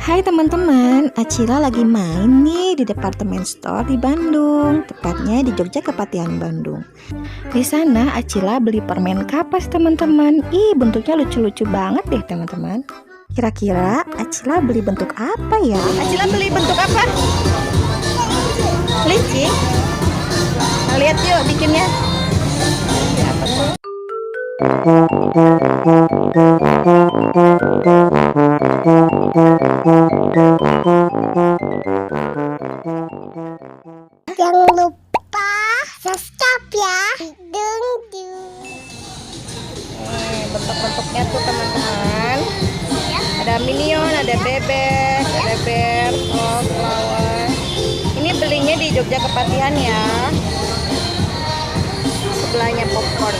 Hai teman-teman, Acila lagi main nih di departemen store di Bandung, tepatnya di Jogja Kepatihan Bandung. Di sana Acila beli permen kapas teman-teman. Ih, bentuknya lucu-lucu banget deh teman-teman. Kira-kira Acila beli bentuk apa ya? Acila beli bentuk apa? Kelinci? Nah, lihat yuk bikinnya. Ya, apa tuh? Jangan lupa subscribe ya. Bentuk-bentuknya tuh teman-teman. Ada minion, ada bebek, ada bear, flower. Ini belinya di Jogja Kepatihan ya. Sebelahnya popcorn.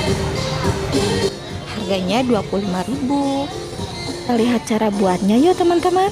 Harganya 25.000. Kita lihat cara buatnya yuk teman-teman.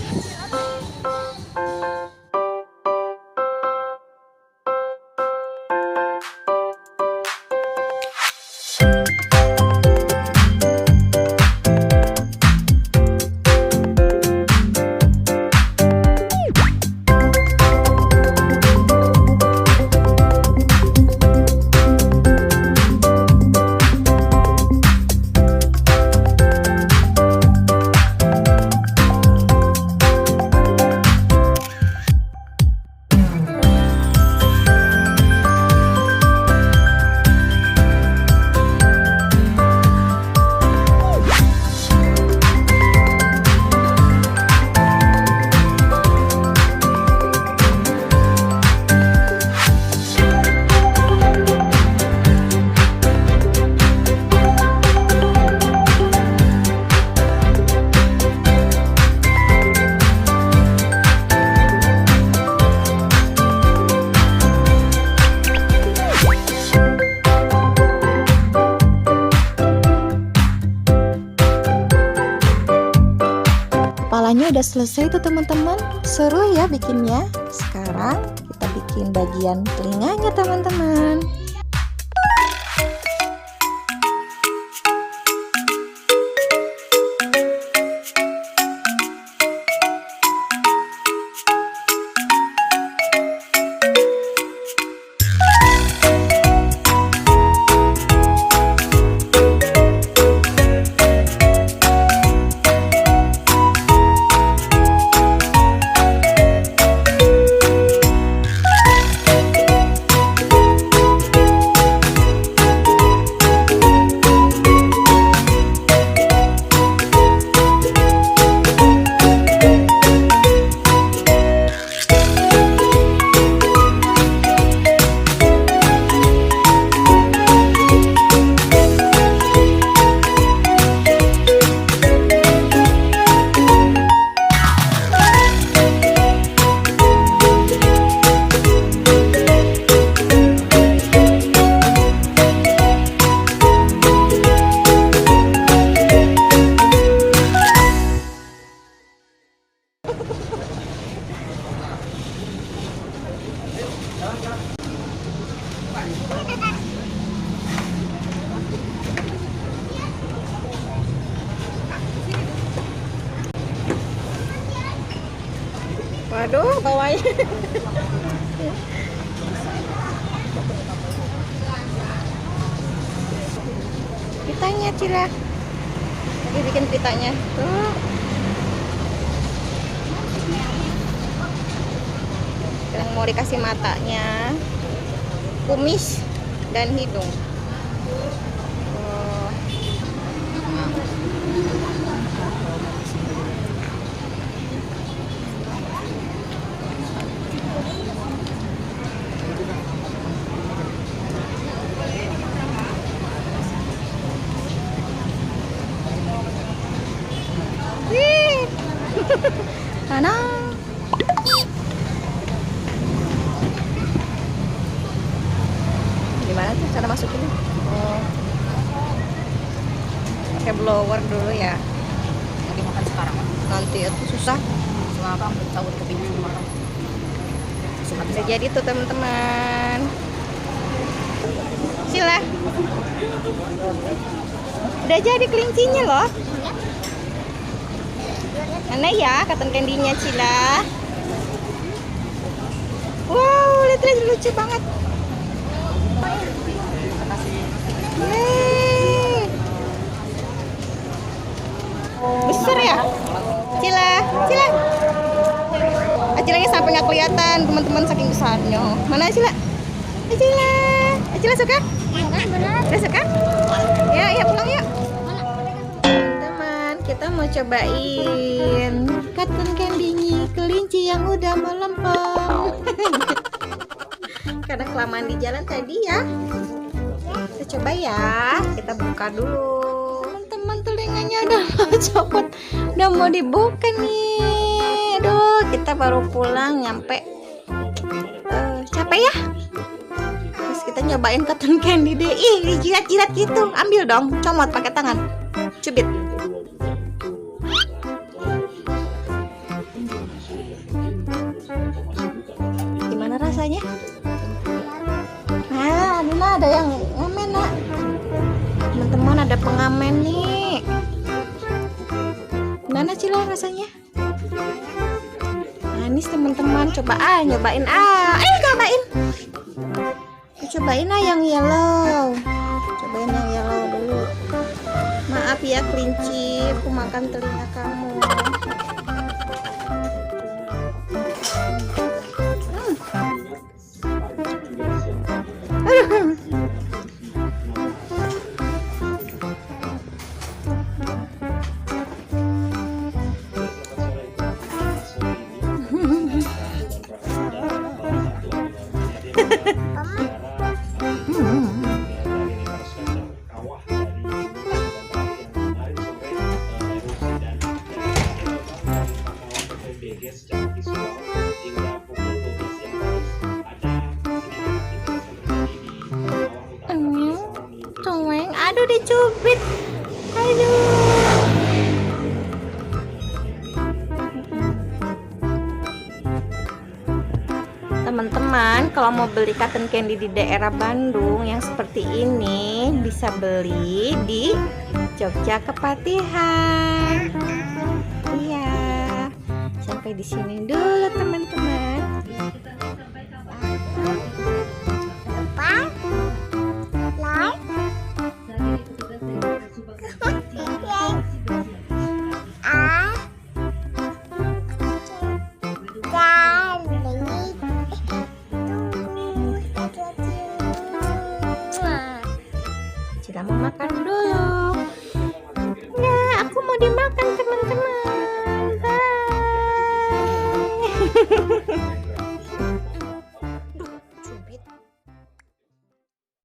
Kepalanya udah selesai tuh teman-teman. Seru ya bikinnya. Sekarang kita bikin bagian telinganya teman-teman. Waduh, bawahnya. Pitanya Cila. Lagi bikin pitanya. Tuh. Yang mau dikasih matanya, kumis dan hidung. Mana? Gimana tuh cara masukinnya? Oh. Pakai blower dulu ya. Lagi makan sekarang kan? Nanti itu susah. Sekarang tahu ke pinggir sekarang. Bisa jadi tuh teman-teman. Sila. Udah jadi kelincinya loh. Mana ya cotton candy-nya Cila? Wow, lihat lucu banget. Yeay. Besar ya? Cila, Cila. Acilanya sampai nggak kelihatan teman-teman saking besarnya. Mana Cila? Cila, Cila suka? Udah suka? Ya pulang yuk. Teman, kita mau cobain cotton candy kelinci yang udah melempem. Karena kelamaan di jalan tadi ya. Kita coba ya. Kita buka dulu. Teman-teman, telinganya udah mau copot, udah mau dibuka nih. Aduh, kita baru pulang nyampe. Capek ya? Terus kita nyobain cotton candy deh. Ih, jilat-jilat gitu. Ambil dong, comot pakai tangan. Cubit. Gimana rasanya? Dina ada yang ngamen nak. Teman-teman, ada pengamen nih. Gimana Cila rasanya? Manis teman-teman. Coba nyobain cobain. Cobain yang yellow. Cobain yang yellow dulu. Maaf ya kelinci, aku makan telinga kamu. Aduh, dicubit. Aduh. Teman-teman, kalau mau beli cotton candy di daerah Bandung yang seperti ini, bisa beli di Jogja Kepatihan. Iya. Sampai di sini dulu teman-teman. Cila mau makan dulu. Ya, aku mau dimakan teman-teman. Bye.